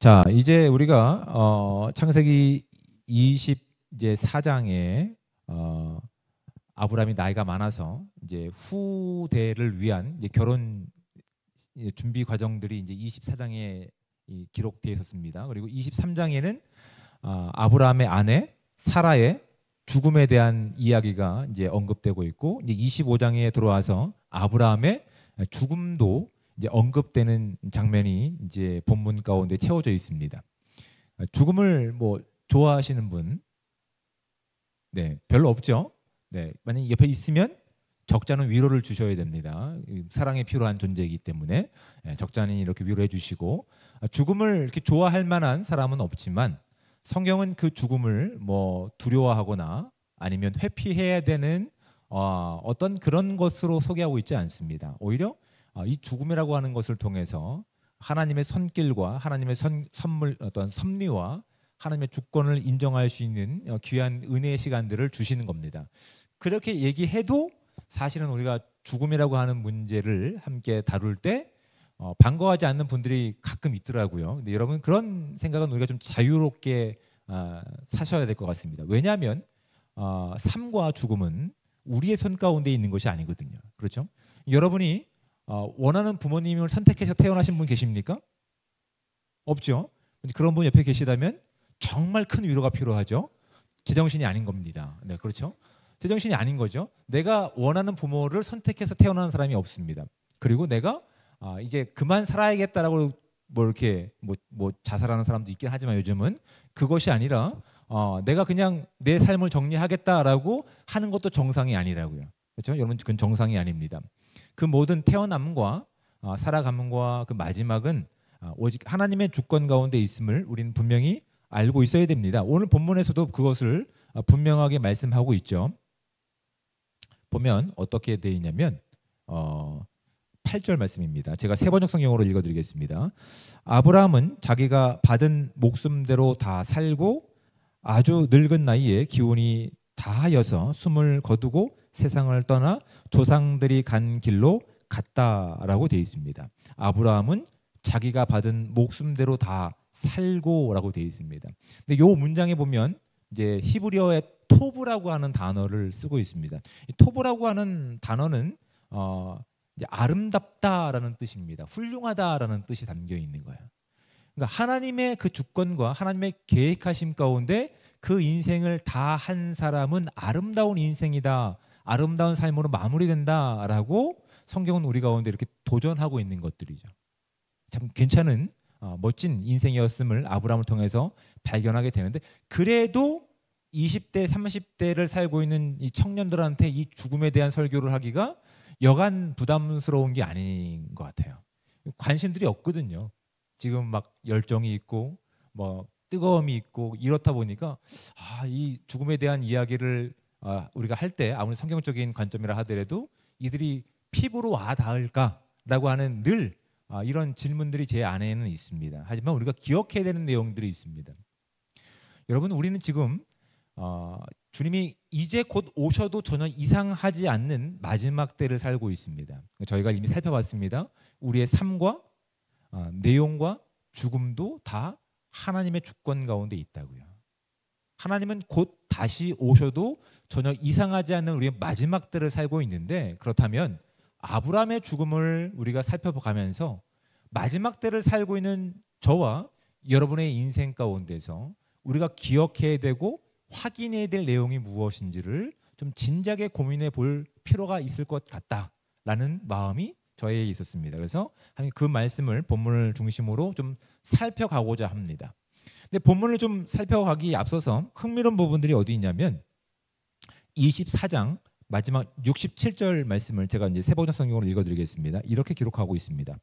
자, 이제 우리가 창세기 24장에 아브라함이 나이가 많아서 이제 후대를 위한 이제 결혼 준비 과정들이 이제 24장에 기록되어 있었습니다. 그리고 23장에는 아브라함의 아내 사라의 죽음에 대한 이야기가 이제 언급되고 있고, 이제 25장에 들어와서 아브라함의 죽음도 이제 언급되는 장면이 이제 본문 가운데 채워져 있습니다. 죽음을 뭐 좋아하시는 분, 네, 별로 없죠. 네, 만약 옆에 있으면 적잖은 위로를 주셔야 됩니다. 사랑에 필요한 존재이기 때문에 적잖이 이렇게 위로해 주시고, 죽음을 이렇게 좋아할 만한 사람은 없지만 성경은 그 죽음을 뭐 두려워하거나 아니면 회피해야 되는 어떤 그런 것으로 소개하고 있지 않습니다. 오히려 이 죽음이라고 하는 것을 통해서 하나님의 손길과 하나님의 선물, 어떤 섭리와 하나님의 주권을 인정할 수 있는 귀한 은혜의 시간들을 주시는 겁니다. 그렇게 얘기해도 사실은 우리가 죽음이라고 하는 문제를 함께 다룰 때 반가워하지 않는 분들이 가끔 있더라고요. 근데 여러분, 그런 생각은 우리가 좀 자유롭게 사셔야 될 것 같습니다. 왜냐하면 삶과 죽음은 우리의 손 가운데 있는 것이 아니거든요. 그렇죠? 여러분이 원하는 부모님을 선택해서 태어나신 분 계십니까? 없죠. 그런 분 옆에 계시다면 정말 큰 위로가 필요하죠. 제정신이 아닌 겁니다. 네, 그렇죠. 제정신이 아닌 거죠. 내가 원하는 부모를 선택해서 태어나는 사람이 없습니다. 그리고 내가 이제 그만 살아야겠다라고 뭐 이렇게 뭐 자살하는 사람도 있긴 하지만 요즘은 그것이 아니라 내가 그냥 내 삶을 정리하겠다라고 하는 것도 정상이 아니라고요. 그렇죠? 여러분, 그건 정상이 아닙니다. 그 모든 태어남과 살아감과 그 마지막은 오직 하나님의 주권 가운데 있음을 우리는 분명히 알고 있어야 됩니다. 오늘 본문에서도 그것을 분명하게 말씀하고 있죠. 보면 어떻게 되어 있냐면 8절 말씀입니다. 제가 세번역 성경으로 읽어드리겠습니다. 아브라함은 자기가 받은 목숨대로 다 살고 아주 늙은 나이에 기운이 다하여서 숨을 거두고 세상을 떠나 조상들이 간 길로 갔다라고 되어 있습니다. 아브라함은 자기가 받은 목숨대로 다 살고라고 되어 있습니다. 근데 이 문장에 보면 이제 히브리어의 토브라고 하는 단어를 쓰고 있습니다. 이 토브라고 하는 단어는 이제 아름답다라는 뜻입니다. 훌륭하다라는 뜻이 담겨 있는 거예요. 그러니까 하나님의 그 주권과 하나님의 계획하심 가운데 그 인생을 다 한 사람은 아름다운 인생이다, 아름다운 삶으로 마무리된다라고 성경은 우리 가운데 이렇게 도전하고 있는 것들이죠. 참 괜찮은 멋진 인생이었음을 아브라함을 통해서 발견하게 되는데, 그래도 20대, 30대를 살고 있는 이 청년들한테 이 죽음에 대한 설교를 하기가 여간 부담스러운 게 아닌 것 같아요. 관심들이 없거든요. 지금 막 열정이 있고 뭐 뜨거움이 있고 이렇다 보니까 이 죽음에 대한 이야기를 우리가 할 때 아무리 성경적인 관점이라 하더라도 이들이 피부로 와 닿을까라고 하는 늘 이런 질문들이 제 안에는 있습니다. 하지만 우리가 기억해야 되는 내용들이 있습니다. 여러분, 우리는 지금 주님이 이제 곧 오셔도 전혀 이상하지 않는 마지막 때를 살고 있습니다. 저희가 이미 살펴봤습니다. 우리의 삶과 내용과 죽음도 다 하나님의 주권 가운데 있다고요. 하나님은 곧 다시 오셔도 전혀 이상하지 않는 우리의 마지막 때를 살고 있는데, 그렇다면 아브라함의 죽음을 우리가 살펴가면서 마지막 때를 살고 있는 저와 여러분의 인생 가운데서 우리가 기억해야 되고 확인해야 될 내용이 무엇인지를 좀 진지하게 고민해 볼 필요가 있을 것 같다라는 마음이 저에게 있었습니다. 그래서 그 말씀을 본문을 중심으로 좀 살펴가고자 합니다. 근데 본문을 좀 살펴가기에 앞서서 흥미로운 부분들이 어디 있냐면 24장 마지막 67절 말씀을 제가 이제 세번역 성경으로 읽어드리겠습니다. 이렇게 기록하고 있습니다.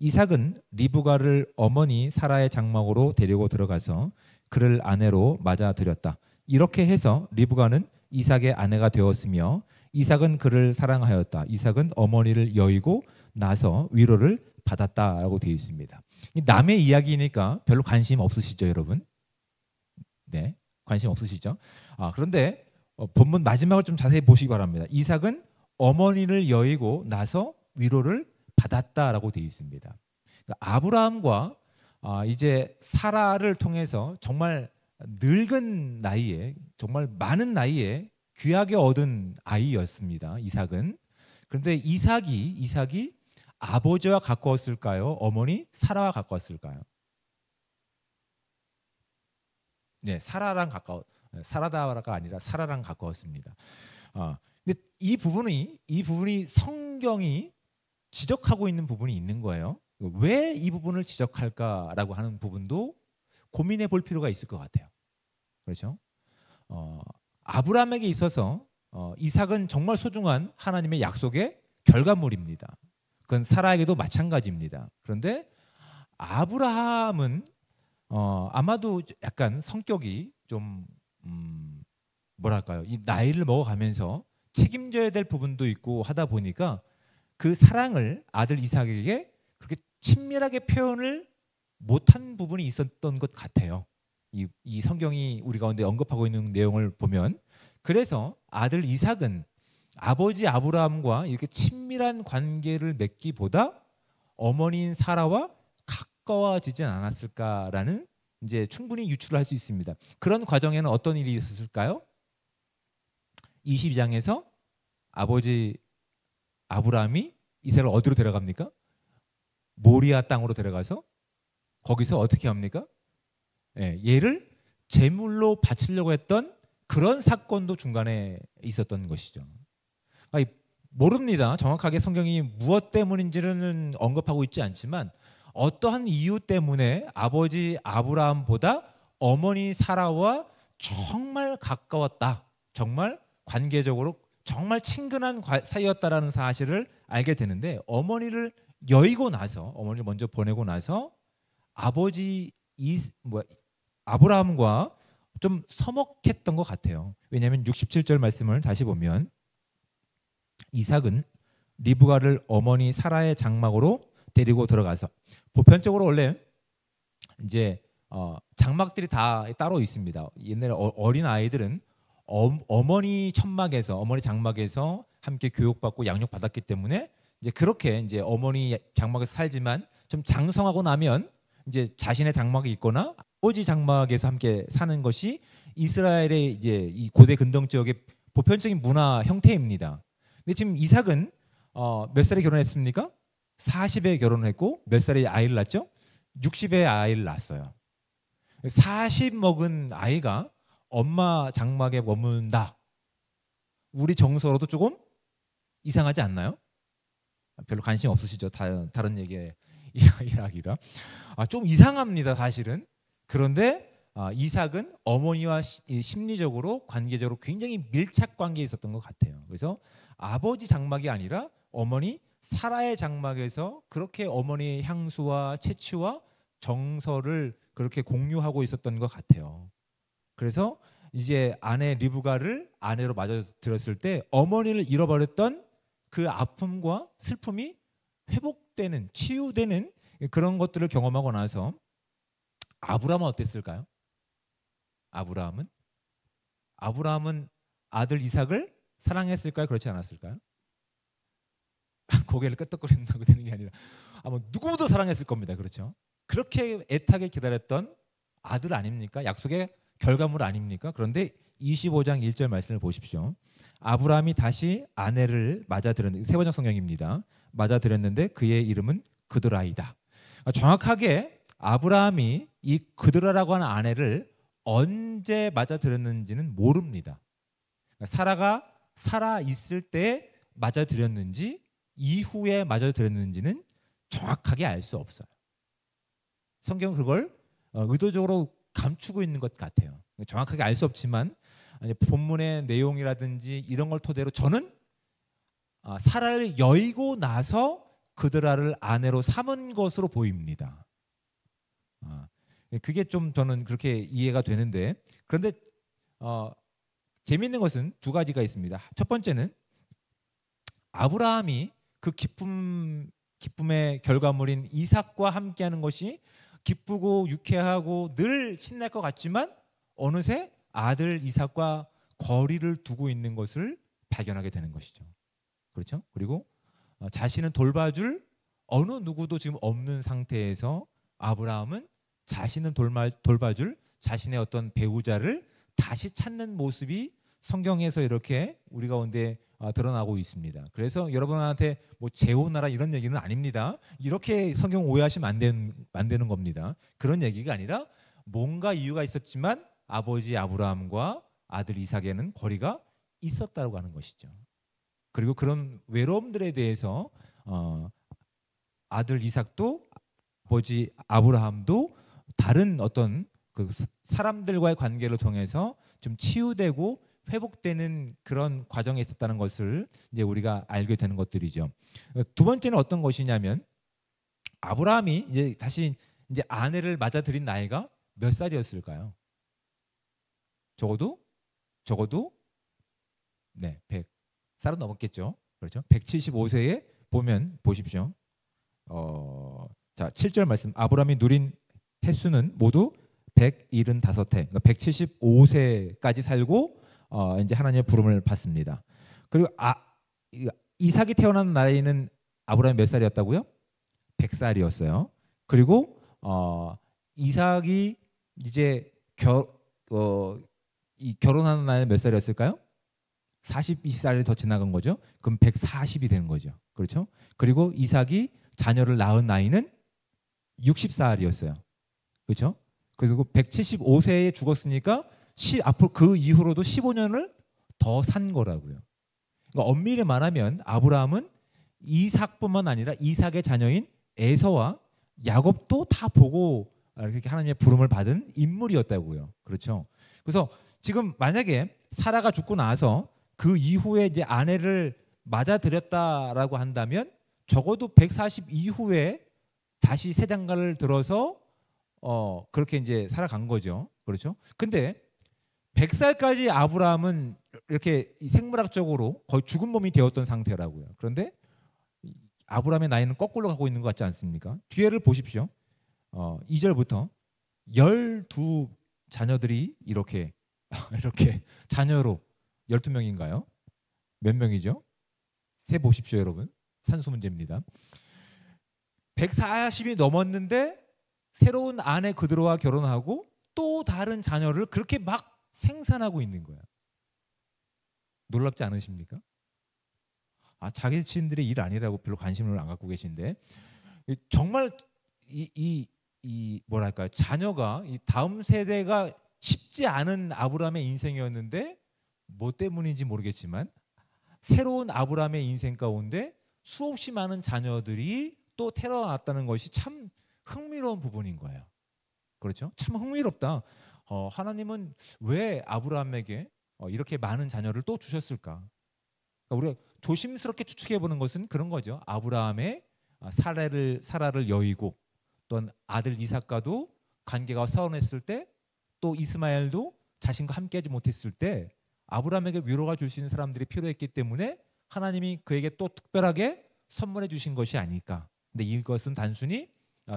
이삭은 리브가를 어머니 사라의 장막으로 데리고 들어가서 그를 아내로 맞아들였다. 이렇게 해서 리브가는 이삭의 아내가 되었으며 이삭은 그를 사랑하였다. 이삭은 어머니를 여의고 나서 위로를 받았다라고 되어 있습니다. 남의 이야기니까 별로 관심 없으시죠, 여러분? 네, 관심 없으시죠? 그런데 본문 마지막을 좀 자세히 보시기 바랍니다. 이삭은 어머니를 여의고 나서 위로를 받았다라고 되어 있습니다. 그러니까 아브라함과 이제 사라를 통해서 정말 늙은 나이에 정말 많은 나이에 귀하게 얻은 아이였습니다. 이삭은. 그런데 이삭이 아버지와 가까웠을까요? 어머니 사라와 가까웠을까요? 네, 사라다가 아니라 사라랑 가까웠습니다. 근데 이 부분이 성경이 지적하고 있는 부분이 있는 거예요. 왜 이 부분을 지적할까라고 하는 부분도 고민해 볼 필요가 있을 것 같아요. 그렇죠? 아브라함에게 있어서 이삭은 정말 소중한 하나님의 약속의 결과물입니다. 그건 사라에게도 마찬가지입니다. 그런데 아브라함은 아마도 약간 성격이 좀 뭐랄까요? 이 나이를 먹어가면서 책임져야 될 부분도 있고 하다 보니까 그 사랑을 아들 이삭에게 그렇게 친밀하게 표현을 못한 부분이 있었던 것 같아요. 이 성경이 우리 가운데 언급하고 있는 내용을 보면 그래서 아들 이삭은 아버지 아브라함과 이렇게 친밀한 관계를 맺기보다 어머니인 사라와 가까워지진 않았을까라는 이제 충분히 유추를 할 수 있습니다. 그런 과정에는 어떤 일이 있었을까요? 22장에서 아버지 아브라함이 이삭을 어디로 데려갑니까? 모리아 땅으로 데려가서 거기서 어떻게 합니까? 얘를 제물로 바치려고 했던 그런 사건도 중간에 있었던 것이죠. 모릅니다. 정확하게 성경이 무엇 때문인지는 언급하고 있지 않지만 어떠한 이유 때문에 아버지 아브라함보다 어머니 사라와 정말 가까웠다. 정말 관계적으로 정말 친근한 사이였다라는 사실을 알게 되는데 어머니를 먼저 보내고 나서 아브라함과 좀 서먹했던 것 같아요. 왜냐하면 67절 말씀을 다시 보면 이삭은 리브가를 어머니 사라의 장막으로 데리고 들어가서 보편적으로 원래 이제 장막들이 다 따로 있습니다. 옛날에 어린 아이들은 어머니 장막에서 함께 교육받고 양육받았기 때문에 이제 그렇게 이제 어머니 장막에서 살지만 좀 장성하고 나면 이제 자신의 장막이 있거나 아버지 장막에서 함께 사는 것이 이스라엘의 이제 이 고대 근동 지역의 보편적인 문화 형태입니다. 근데 지금 이삭은 몇 살에 결혼했습니까? 40에 결혼했고 몇 살에 아이를 낳았죠? 60에 아이를 낳았어요. 40 먹은 아이가 엄마 장막에 머문다. 우리 정서로도 조금 이상하지 않나요? 별로 관심 없으시죠? 다른 얘기에 이야기라. 좀 이상합니다, 사실은. 그런데 이삭은 어머니와 심리적으로 관계적으로 굉장히 밀착 관계에 있었던 것 같아요. 그래서 아버지 장막이 아니라 어머니 사라의 장막에서 그렇게 어머니의 향수와 채취와 정서를 그렇게 공유하고 있었던 것 같아요. 그래서 이제 아내 리브가를 아내로 맞아들였을 때 어머니를 잃어버렸던 그 아픔과 슬픔이 회복되는, 치유되는 그런 것들을 경험하고 나서 아브라함은 어땠을까요? 아브라함은 아들 이삭을 사랑했을까요? 그렇지 않았을까요? 고개를 끄덕거린다고 되는 게 아니라 아마 누구보다 사랑했을 겁니다. 그렇죠? 그렇게 애타게 기다렸던 아들 아닙니까? 약속의 결과물 아닙니까? 그런데 25장 1절 말씀을 보십시오. 아브라함이 다시 아내를 맞아들였는데, 세 번역 성경입니다. 맞아들였는데 그의 이름은 그드라이다. 정확하게 아브라함이 이 그드라라고 하는 아내를 언제 맞아들였는지는 모릅니다. 사라가 살아 있을 때 맞아들였는지 이후에 맞아들였는지는 정확하게 알 수 없어요. 성경은 그걸 의도적으로 감추고 있는 것 같아요. 정확하게 알 수 없지만 본문의 내용이라든지 이런 걸 토대로 저는 사라를 여의고 나서 그드라를 아내로 삼은 것으로 보입니다. 그게 좀 저는 그렇게 이해가 되는데, 그런데 재미있는 것은 두 가지가 있습니다. 첫 번째는 아브라함이 그 기쁨의 결과물인 이삭과 함께하는 것이 기쁘고 유쾌하고 늘 신날 것 같지만 어느새 아들 이삭과 거리를 두고 있는 것을 발견하게 되는 것이죠. 그렇죠? 그리고 자신은 돌봐줄 어느 누구도 지금 없는 상태에서 아브라함은 자신을 돌봐줄 자신의 어떤 배우자를 다시 찾는 모습이 성경에서 이렇게 우리 가운데 드러나고 있습니다. 그래서 여러분한테 뭐 재혼하라 이런 얘기는 아닙니다. 이렇게 성경 오해하시면 안 되는 겁니다. 그런 얘기가 아니라 뭔가 이유가 있었지만 아버지 아브라함과 아들 이삭에는 거리가 있었다고 하는 것이죠. 그리고 그런 외로움들에 대해서 아들 이삭도 아버지 아브라함도 다른 어떤 그 사람들과의 관계를 통해서 좀 치유되고 회복되는 그런 과정에 있었다는 것을 이제 우리가 알게 되는 것들이죠. 두 번째는 어떤 것이냐면 아브라함이 이제 다시 이제 아내를 맞아들인 나이가 몇 살이었을까요? 적어도 네, 100살은 넘었겠죠. 그렇죠? 175세에 보면 보십시오. 자, 7절 말씀. 아브라함이 누린 횟수는 모두 175해. 그러니까 175세까지 살고 이제 하나님의 부름을 받습니다. 그리고 이삭이 태어난 나이는 아브라함이 몇 살이었다고요? 100살이었어요. 그리고 이삭이 이제 결혼하는 나이는 몇 살이었을까요? 42살이 더 지나간 거죠. 그럼 140이 되는 거죠. 그렇죠? 그리고 이삭이 자녀를 낳은 나이는 60살이었어요. 그렇죠? 그리고 175세에 죽었으니까 앞으로 그 이후로도 15년을 더 산 거라고요. 그러니까 엄밀히 말하면 아브라함은 이삭뿐만 아니라 이삭의 자녀인 에서와 야곱도 다 보고 이렇게 하나님의 부름을 받은 인물이었다고요. 그렇죠? 그래서 지금 만약에 사라가 죽고 나서 그 이후에 이제 아내를 맞아들였다라고 한다면 적어도 140 이후에 다시 새 장가를 들어서 그렇게 이제 살아간 거죠. 그렇죠? 근데 100살까지 아브라함은 이렇게 생물학적으로 거의 죽은 몸이 되었던 상태라고요. 그런데 아브라함의 나이는 거꾸로 가고 있는 것 같지 않습니까? 뒤에를 보십시오. 2절부터 12 자녀들이 이렇게 자녀로 12명인가요? 몇 명이죠? 세 보십시오, 여러분. 산수 문제입니다. 140이 넘었는데 새로운 아내 그들과 결혼하고 또 다른 자녀를 그렇게 막 생산하고 있는 거야. 놀랍지 않으십니까? 자기 친들의 일 아니라고 별로 관심을 안 갖고 계신데 정말 뭐랄까요? 자녀가 이 다음 세대가 쉽지 않은 아브라함의 인생이었는데 뭐 때문인지 모르겠지만 새로운 아브라함의 인생 가운데 수없이 많은 자녀들이 또 태어났다는 것이 참 흥미로운 부분인 거예요. 그렇죠? 참 흥미롭다. 하나님은 왜 아브라함에게 이렇게 많은 자녀를 또 주셨을까? 그러니까 우리가 조심스럽게 추측해 보는 것은 그런 거죠. 아브라함의 사라를 여의고 또한 아들 이삭과도 관계가 서운했을 때 또 이스마엘도 자신과 함께하지 못했을 때 아브라함에게 위로가 줄 수 있는 사람들이 필요했기 때문에 하나님이 그에게 또 특별하게 선물해 주신 것이 아닐까. 근데 이것은 단순히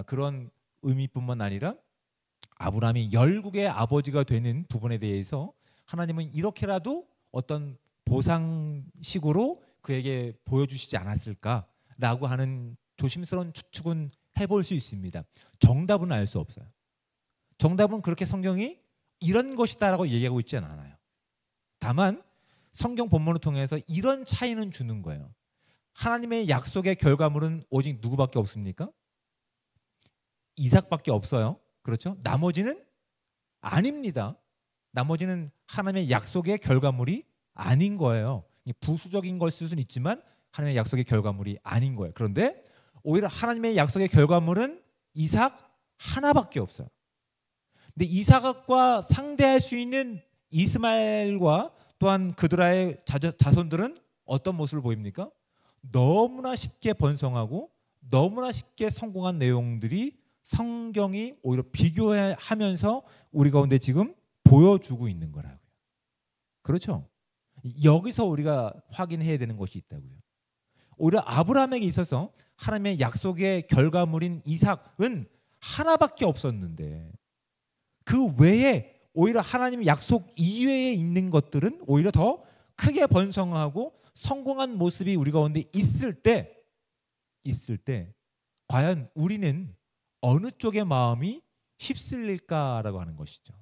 그런 의미뿐만 아니라 아브라함이 열국의 아버지가 되는 부분에 대해서 하나님은 이렇게라도 어떤 보상식으로 그에게 보여주시지 않았을까라고 하는 조심스러운 추측은 해볼 수 있습니다. 정답은 알 수 없어요. 정답은 그렇게 성경이 이런 것이다라고 얘기하고 있지는 않아요. 다만 성경 본문을 통해서 이런 차이는 주는 거예요. 하나님의 약속의 결과물은 오직 누구밖에 없습니까? 이삭밖에 없어요. 그렇죠? 나머지는 아닙니다. 나머지는 하나님의 약속의 결과물이 아닌 거예요. 부수적인 걸 쓸 수는 있지만 하나님의 약속의 결과물이 아닌 거예요. 그런데 오히려 하나님의 약속의 결과물은 이삭 하나밖에 없어요. 근데 이삭과 상대할 수 있는 이스마엘과 또한 그들의 자손들은 어떤 모습을 보입니까? 너무나 쉽게 번성하고 너무나 쉽게 성공한 내용들이 성경이 오히려 비교하면서 우리 가운데 지금 보여주고 있는 거라고요. 그렇죠? 여기서 우리가 확인해야 되는 것이 있다고요. 오히려 아브라함에게 있어서 하나님의 약속의 결과물인 이삭은 하나밖에 없었는데 그 외에 오히려 하나님의 약속 이외에 있는 것들은 오히려 더 크게 번성하고 성공한 모습이 우리 가운데 있을 때 과연 우리는 어느 쪽의 마음이 휩쓸릴까라고 하는 것이죠.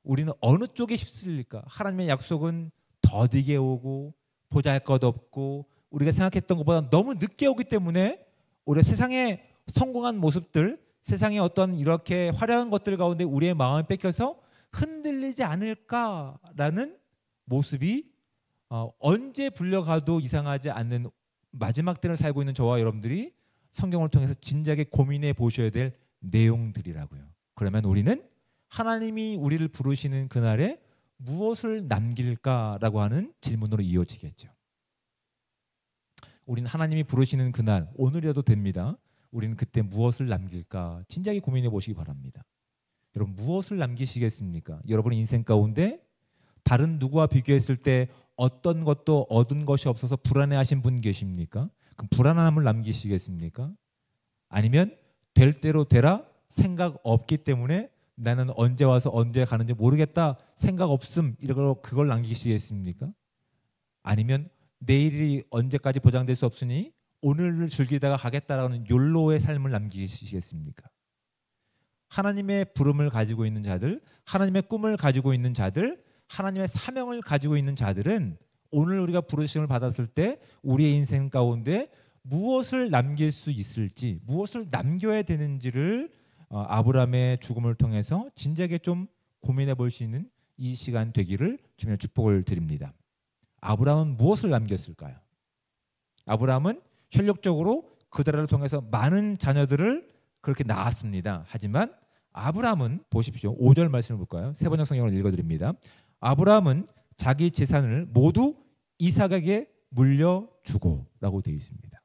우리는 어느 쪽에 휩쓸릴까? 하나님의 약속은 더디게 오고 보잘것없고 우리가 생각했던 것보다 너무 늦게 오기 때문에 우리가 세상의 성공한 모습들, 세상의 어떤 이렇게 화려한 것들 가운데 우리의 마음을 뺏겨서 흔들리지 않을까라는 모습이 언제 불려가도 이상하지 않는 마지막 때를 살고 있는 저와 여러분들이 성경을 통해서 진지하게 고민해 보셔야 될 내용들이라고요. 그러면 우리는 하나님이 우리를 부르시는 그날에 무엇을 남길까라고 하는 질문으로 이어지겠죠. 우리는 하나님이 부르시는 그날, 오늘이라도 됩니다. 우리는 그때 무엇을 남길까 진지하게 고민해 보시기 바랍니다. 여러분 무엇을 남기시겠습니까? 여러분의 인생 가운데 다른 누구와 비교했을 때 어떤 것도 얻은 것이 없어서 불안해하신 분 계십니까? 그럼 불안함을 남기시겠습니까? 아니면 될 대로 되라 생각 없기 때문에 나는 언제 와서 언제 가는지 모르겠다 생각 없음 이런 그걸 남기시겠습니까? 아니면 내일이 언제까지 보장될 수 없으니 오늘을 즐기다가 가겠다라는 욜로의 삶을 남기시겠습니까? 하나님의 부름을 가지고 있는 자들, 하나님의 꿈을 가지고 있는 자들, 하나님의 사명을 가지고 있는 자들은 오늘 우리가 부르심을 받았을 때 우리의 인생 가운데 무엇을 남길 수 있을지, 무엇을 남겨야 되는지를 아브라함의 죽음을 통해서 진지하게 좀 고민해 볼 수 있는 이 시간 되기를 주님의 축복을 드립니다. 아브라함은 무엇을 남겼을까요? 아브라함은 혈육적으로 그들을 통해서 많은 자녀들을 그렇게 낳았습니다. 하지만 아브라함은 보십시오. 5절 말씀을 볼까요? 세 번역 성경을 읽어드립니다. 아브라함은 자기 재산을 모두 이삭에게 물려주고 라고 되어 있습니다.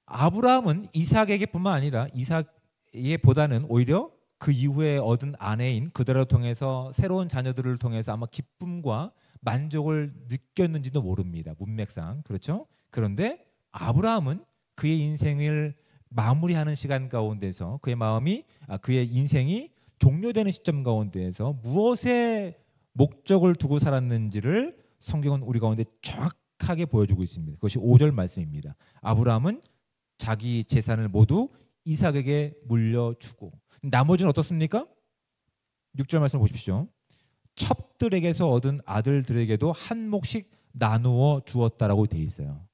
아브라함은 이삭에게뿐만 아니라 이삭에게보다는 오히려 그 이후에 얻은 아내인 그들을 통해서 새로운 자녀들을 통해서 아마 기쁨과 만족을 느꼈는지도 모릅니다. 문맥상 그렇죠? 그런데 아브라함은 그의 인생을 마무리하는 시간 가운데서 그의 인생이 종료되는 시점 가운데에서 무엇에 목적을 두고 살았는지를 성경은 우리 가운데 정확하게 보여주고 있습니다. 그것이 5절 말씀입니다. 아브라함은 자기 재산을 모두 이삭에게 물려주고 나머지는 어떻습니까? 6절 말씀 보십시오. 첩들에게서 얻은 아들들에게도 한 몫씩 나누어 주었다라고 되어 있어요.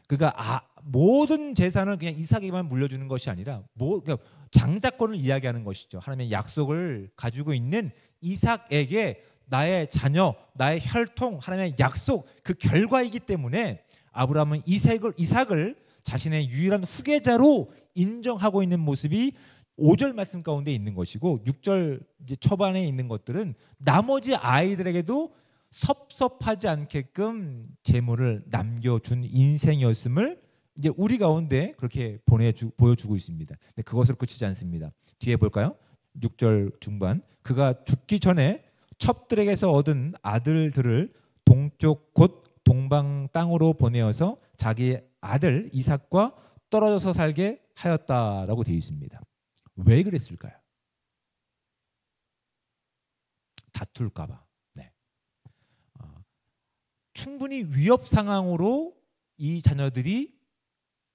그러니까 모든 재산을 그냥 이삭에게만 물려주는 것이 아니라 그러니까 장자권을 이야기하는 것이죠. 하나님의 약속을 가지고 있는 이삭에게 나의 자녀, 나의 혈통, 하나님의 약속 그 결과이기 때문에 아브라함은 이삭을 자신의 유일한 후계자로 인정하고 있는 모습이 5절 말씀 가운데 있는 것이고 6절 이제 초반에 있는 것들은 나머지 아이들에게도 섭섭하지 않게끔 재물을 남겨준 인생이었음을 이제 우리 가운데 그렇게 보여주고 있습니다. 근데 그것으로 끝이지 않습니다. 뒤에 볼까요? 6절 중반 그가 죽기 전에 첩들에게서 얻은 아들들을 동쪽 곧 동방 땅으로 보내어서 자기 아들 이삭과 떨어져서 살게 하였다라고 되어 있습니다. 왜 그랬을까요? 다툴까 봐. 네. 충분히 위협 상황으로 이 자녀들이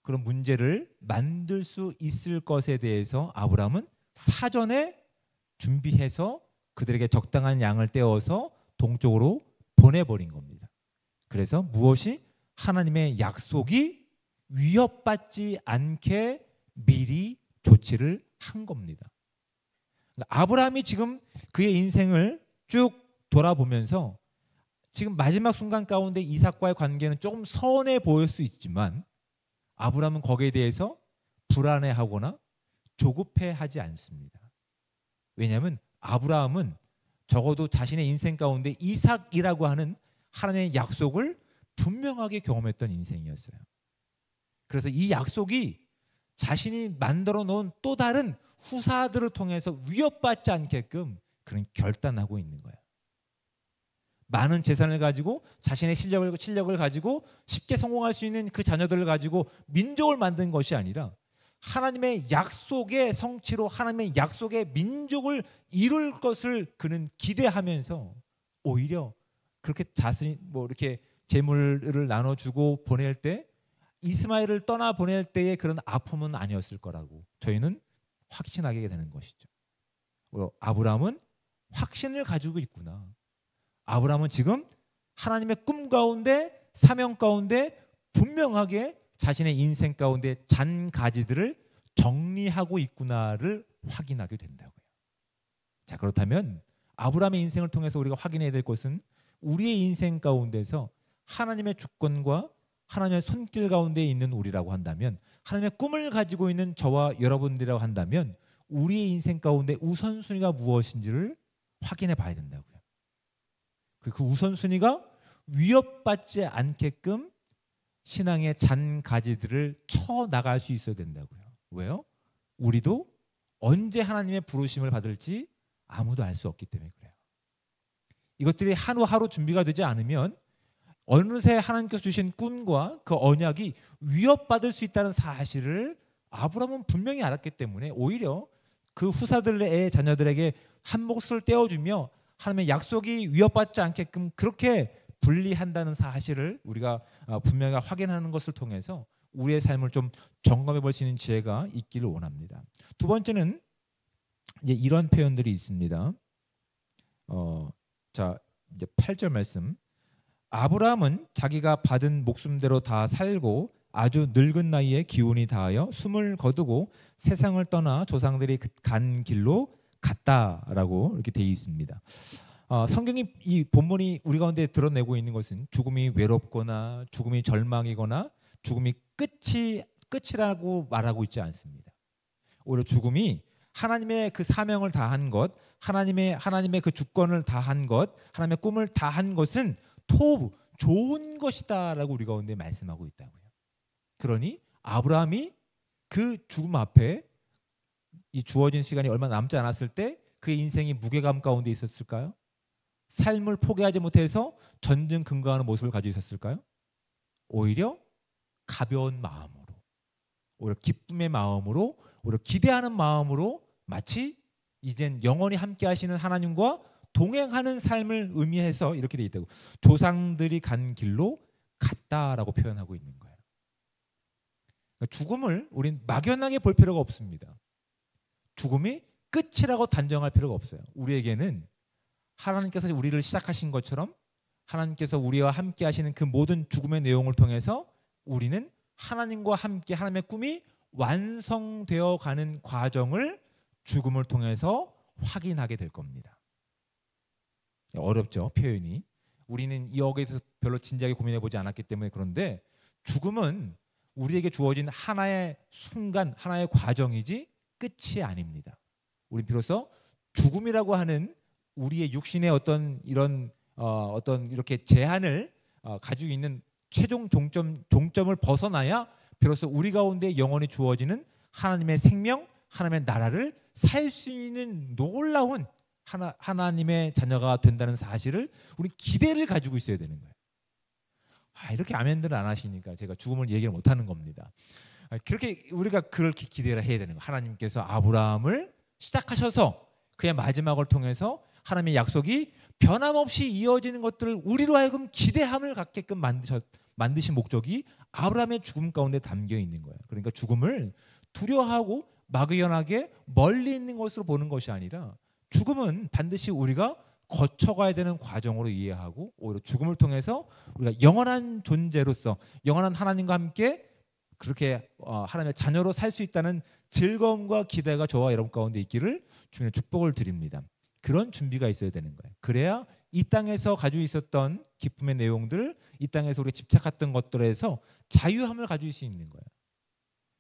그런 문제를 만들 수 있을 것에 대해서 아브라함은 사전에 준비해서 그들에게 적당한 양을 떼어서 동쪽으로 보내버린 겁니다. 그래서 무엇이 하나님의 약속이 위협받지 않게 미리 조치를 한 겁니다. 아브라함이 지금 그의 인생을 쭉 돌아보면서 지금 마지막 순간 가운데 이삭과의 관계는 조금 서운해 보일 수 있지만 아브라함은 거기에 대해서 불안해하거나 조급해하지 않습니다. 왜냐하면 아브라함은 적어도 자신의 인생 가운데 이삭이라고 하는 하나님의 약속을 분명하게 경험했던 인생이었어요. 그래서 이 약속이 자신이 만들어 놓은 또 다른 후사들을 통해서 위협받지 않게끔 그런 결단하고 있는 거예요. 많은 재산을 가지고 자신의 실력을 가지고 쉽게 성공할 수 있는 그 자녀들을 가지고 민족을 만든 것이 아니라 하나님의 약속의 성취로 하나님의 약속의 민족을 이룰 것을 그는 기대하면서 오히려 그렇게 자신이 이렇게 재물을 나눠주고 보낼 때 이스마엘을 떠나 보낼 때의 그런 아픔은 아니었을 거라고 저희는 확신하게 되는 것이죠. 아브라함은 확신을 가지고 있구나. 아브라함은 지금 하나님의 꿈 가운데, 사명 가운데 분명하게 자신의 인생 가운데 잔 가지들을 정리하고 있구나를 확인하게 된다고요. 자, 그렇다면 아브라함의 인생을 통해서 우리가 확인해야 될 것은 우리의 인생 가운데서 하나님의 주권과 하나님의 손길 가운데 있는 우리라고 한다면, 하나님의 꿈을 가지고 있는 저와 여러분들이라고 한다면 우리의 인생 가운데 우선순위가 무엇인지를 확인해 봐야 된다고요. 그 우선순위가 위협받지 않게끔 신앙의 잔 가지들을 쳐 나갈 수 있어야 된다고요. 왜요? 우리도 언제 하나님의 부르심을 받을지 아무도 알 수 없기 때문에 그래요. 이것들이 하루하루 준비가 되지 않으면 어느새 하나님께서 주신 꿈과 그 언약이 위협받을 수 있다는 사실을 아브라함은 분명히 알았기 때문에 오히려 그 후사들의 자녀들에게 한 몫을 떼어주며 하나님의 약속이 위협받지 않게끔 그렇게 분리한다는 사실을 우리가 분명히 확인하는 것을 통해서 우리의 삶을 좀 점검해 볼 수 있는 지혜가 있기를 원합니다. 두 번째는 이제 이런 표현들이 있습니다. 자, 이제 8절 말씀. 아브라함은 자기가 받은 목숨대로 다 살고 아주 늙은 나이에 기운이 다하여 숨을 거두고 세상을 떠나 조상들이 간 길로 갔다라고 이렇게 되어 있습니다. 성경이 이 본문이 우리 가운데 드러내고 있는 것은 죽음이 외롭거나 죽음이 절망이거나 죽음이 끝이라고 말하고 있지 않습니다. 오히려 죽음이 하나님의 그 사명을 다한 것, 하나님의 그 주권을 다한 것, 하나님의 꿈을 다한 것은 좋은 것이다라고 우리 가운데 말씀하고 있다고요. 그러니 아브라함이 그 죽음 앞에 이 주어진 시간이 얼마 남지 않았을 때 그의 인생이 무게감 가운데 있었을까요? 삶을 포기하지 못해서 전등 근거하는 모습을 가지고 있었을까요? 오히려 가벼운 마음으로, 오히려 기쁨의 마음으로, 오히려 기대하는 마음으로 마치 이젠 영원히 함께 하시는 하나님과 동행하는 삶을 의미해서 이렇게 돼 있다고. 조상들이 간 길로 갔다라고 표현하고 있는 거예요. 그러니까 죽음을 우린 막연하게 볼 필요가 없습니다. 죽음이 끝이라고 단정할 필요가 없어요. 우리에게는 하나님께서 우리를 시작하신 것처럼 하나님께서 우리와 함께 하시는 그 모든 죽음의 내용을 통해서 우리는 하나님과 함께 하나님의 꿈이 완성되어 가는 과정을 죽음을 통해서 확인하게 될 겁니다. 어렵죠, 표현이. 우리는 여기에 대해서 별로 진지하게 고민해 보지 않았기 때문에. 그런데 죽음은 우리에게 주어진 하나의 순간, 하나의 과정이지 끝이 아닙니다. 우리 비로소 죽음이라고 하는 우리의 육신의 어떤 이런 어떤 이렇게 제한을 가지고 있는 최종 종점을 벗어나야 비로소 우리 가운데 영원히 주어지는 하나님의 생명, 하나님의 나라를 살 수 있는 놀라운 하나님의 자녀가 된다는 사실을 우리 기대를 가지고 있어야 되는 거예요. 이렇게 아멘들을 안 하시니까 제가 죽음을 얘기를 못 하는 겁니다. 그렇게 우리가 그렇게 기대를 해야 되는 거예요. 하나님께서 아브라함을 시작하셔서 그의 마지막을 통해서 하나님의 약속이 변함없이 이어지는 것들을 우리로 하여금 기대함을 갖게끔 만드신 목적이 아브라함의 죽음 가운데 담겨 있는 거예요. 그러니까 죽음을 두려워하고 막연하게 멀리 있는 것으로 보는 것이 아니라 죽음은 반드시 우리가 거쳐가야 되는 과정으로 이해하고 오히려 죽음을 통해서 우리가 영원한 존재로서 영원한 하나님과 함께 그렇게 하나님의 자녀로 살 수 있다는 즐거움과 기대가 저와 여러분 가운데 있기를 주님의 축복을 드립니다. 그런 준비가 있어야 되는 거예요. 그래야 이 땅에서 가지고 있었던 기쁨의 내용들, 이 땅에서 우리가 집착했던 것들에서 자유함을 가질 수 있는 거예요.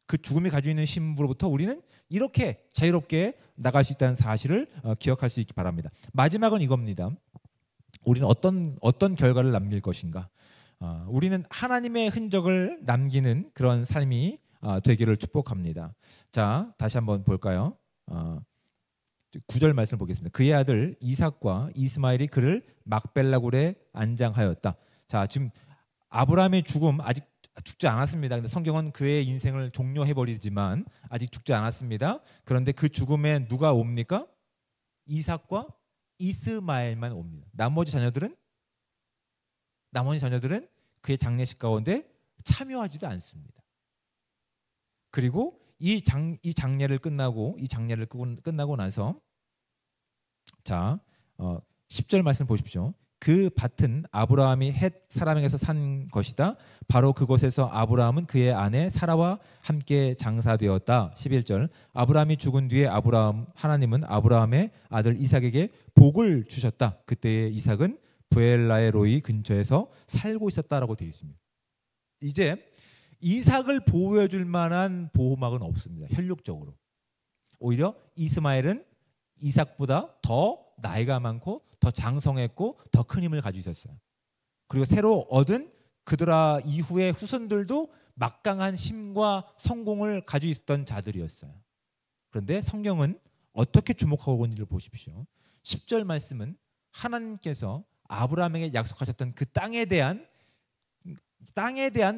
그 죽음이 가지고 있는 신부로부터 우리는 이렇게 자유롭게 나갈 수 있다는 사실을 기억할 수 있기 바랍니다. 마지막은 이겁니다. 우리는 어떤 결과를 남길 것인가? 우리는 하나님의 흔적을 남기는 그런 삶이 되기를 축복합니다. 자, 다시 한번 볼까요? 9절 말씀을 보겠습니다. 그의 아들 이삭과 이스마엘이 그를 막벨라 굴에 안장하였다. 자, 지금 아브라함의 죽음 아직 죽지 않았습니다. 근데 성경은 그의 인생을 종료해 버리지만 아직 죽지 않았습니다. 그런데 그 죽음에 누가 옵니까? 이삭과 이스마엘만 옵니다. 나머지 자녀들은 그의 장례식 가운데 참여하지도 않습니다. 그리고 이 장례를 끝나고 나서 자 10절 말씀 보십시오. 그 밭은 아브라함이 헷 사람에게서 산 것이다. 바로 그곳에서 아브라함은 그의 아내 사라와 함께 장사되었다. 11절 아브라함이 죽은 뒤에 하나님은 아브라함의 아들 이삭에게 복을 주셨다. 그때의 이삭은 브엘라의 로이 근처에서 살고 있었다라고 되어 있습니다. 이제 이삭을 보호해 줄 만한 보호막은 없습니다. 혈육적으로. 오히려 이스마엘은 이삭보다 더 나이가 많고 더 장성했고 더 큰 힘을 가지고 있었어요. 그리고 새로 얻은 그들아 이후의 후손들도 막강한 힘과 성공을 가지고 있었던 자들이었어요. 그런데 성경은 어떻게 주목하고 있는지를 보십시오. 10절 말씀은 하나님께서 아브라함에게 약속하셨던 그 땅에 대한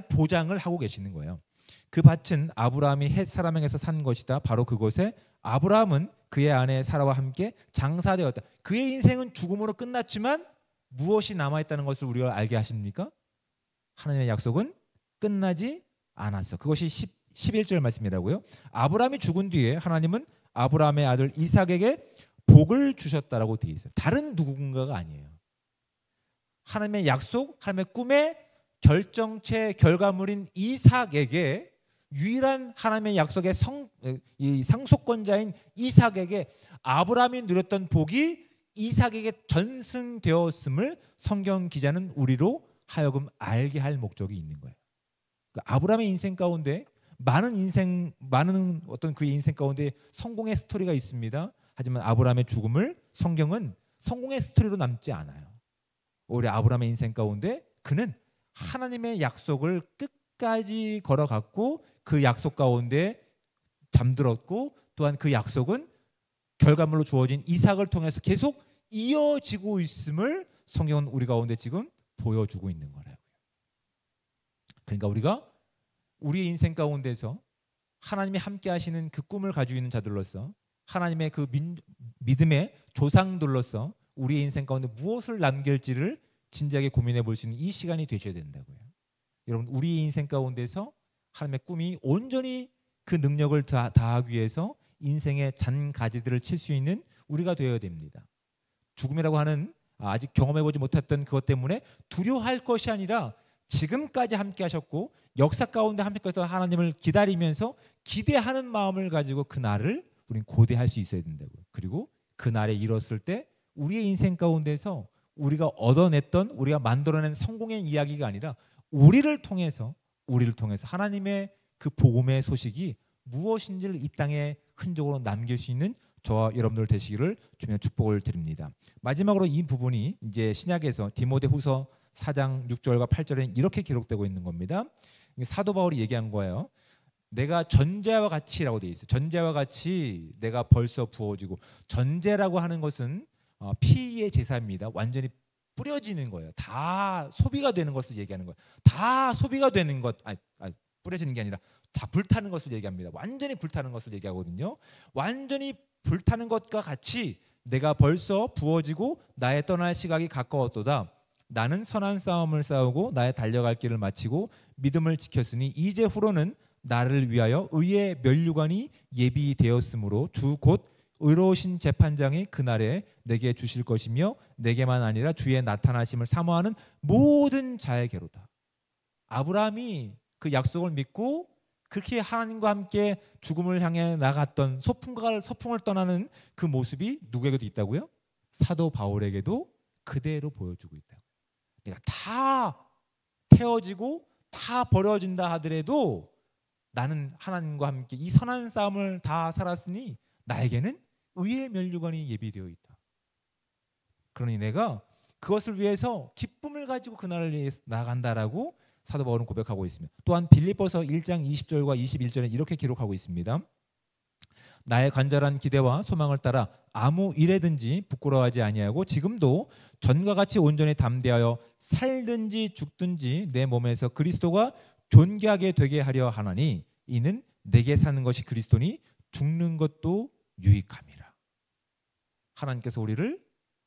보장을 하고 계시는 거예요. 그 밭은 아브라함이 헷 사람에게서 산 것이다. 바로 그곳에 아브라함은 그의 아내 사라와 함께 장사되었다. 그의 인생은 죽음으로 끝났지만 무엇이 남아있다는 것을 우리가 알게 하십니까? 하나님의 약속은 끝나지 않았어. 그것이 11절 말씀이라고요. 아브라함이 죽은 뒤에 하나님은 아브라함의 아들 이삭에게 복을 주셨다라고 되어 있어요. 다른 누군가가 아니에요. 하나님의 약속, 하나님의 꿈의 결정체 결과물인 이삭에게 유일한 하나님의 약속의 상속권자인 이삭에게 아브라함이 누렸던 복이 이삭에게 전승되었음을 성경 기자는 우리로 하여금 알게 할 목적이 있는 거예요. 그러니까 아브라함의 인생 가운데 많은 어떤 그의 인생 가운데 성공의 스토리가 있습니다. 하지만 아브라함의 죽음을 성경은 성공의 스토리로 남지 않아요. 오히려 아브라함의 인생 가운데 그는 하나님의 약속을 끝까지 걸어갔고 그 약속 가운데 잠들었고 또한 그 약속은 결과물로 주어진 이삭을 통해서 계속 이어지고 있음을 성경은 우리 가운데 지금 보여주고 있는 거라고요. 그러니까 우리가 우리의 인생 가운데서 하나님이 함께 하시는 그 꿈을 가지고 있는 자들로서 하나님의 그 믿음의 조상들로서 우리의 인생 가운데 무엇을 남길지를 진지하게 고민해 볼 수 있는 이 시간이 되셔야 된다고요. 여러분 우리의 인생 가운데서 하나님의 꿈이 온전히 그 능력을 다하기 위해서 인생의 잔가지들을 칠 수 있는 우리가 되어야 됩니다. 죽음이라고 하는 아직 경험해보지 못했던 그것 때문에 두려워할 것이 아니라 지금까지 함께 하셨고 역사 가운데 함께 하셨던 하나님을 기다리면서 기대하는 마음을 가지고 그 날을 우리는 고대할 수 있어야 된다고요. 그리고 그 날에 이뤘을 때 우리의 인생 가운데서 우리가 얻어냈던 우리가 만들어낸 성공의 이야기가 아니라 우리를 통해서 하나님의 그 복음의 소식이 무엇인지를 이 땅에 흔적으로 남길 수 있는 저와 여러분들 되시기를 주님의 축복을 드립니다. 마지막으로 이 부분이 이제 신약에서 디모데후서 4장 6절과 8절에 이렇게 기록되고 있는 겁니다. 사도 바울이 얘기한 거예요. 내가 전제와 같이라고 되어 있어요. 전제와 같이 내가 벌써 부어지고 전제라고 하는 것은 피의 제사입니다. 완전히 뿌려지는 거예요. 다 소비가 되는 것을 얘기하는 거예요. 다 소비가 되는 것, 뿌려지는 게 아니라 다 불타는 것을 얘기합니다. 완전히 불타는 것을 얘기하거든요. 완전히 불타는 것과 같이 내가 벌써 부어지고 나의 떠날 시각이 가까웠도다. 나는 선한 싸움을 싸우고 나의 달려갈 길을 마치고 믿음을 지켰으니 이제 후로는 나를 위하여 의의 면류관이 예비되었으므로 주 곧 의로우신 재판장이 그날에 내게 주실 것이며 내게만 아니라 주의 나타나심을 사모하는 모든 자에게로다. 아브라함이 그 약속을 믿고 그렇게 하나님과 함께 죽음을 향해 나갔던 소풍을 떠나는 그 모습이 누구에게도 있다고요? 사도 바울에게도 그대로 보여주고 있다고. 내가 다 태워지고 다 버려진다 하더라도 나는 하나님과 함께 이 선한 싸움을 다 살았으니 나에게는 의의 면류관이 예비되어 있다. 그러니 내가 그것을 위해서 기쁨을 가지고 그날을 위해 나간다라고 사도 바울은 고백하고 있습니다. 또한 빌립보서 1장 20절과 21절에 이렇게 기록하고 있습니다. 나의 간절한 기대와 소망을 따라 아무 일에든지 부끄러워하지 아니하고 지금도 전과 같이 온전히 담대하여 살든지 죽든지 내 몸에서 그리스도가 존귀하게 되게 하려 하나니 이는 내게 사는 것이 그리스도니 죽는 것도 유익함이라. 하나님께서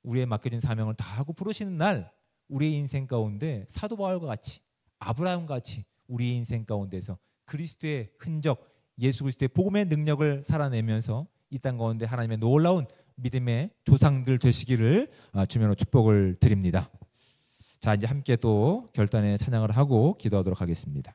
우리의 맡겨진 사명을 다하고 부르시는 날 우리의 인생 가운데 사도 바울과 같이 아브라함과 같이 우리의 인생 가운데서 그리스도의 흔적, 예수 그리스도의 복음의 능력을 살아내면서 이 땅 가운데 하나님의 놀라운 믿음의 조상들 되시기를 주님으로 축복을 드립니다. 자, 이제 함께 또 결단의 찬양을 하고 기도하도록 하겠습니다.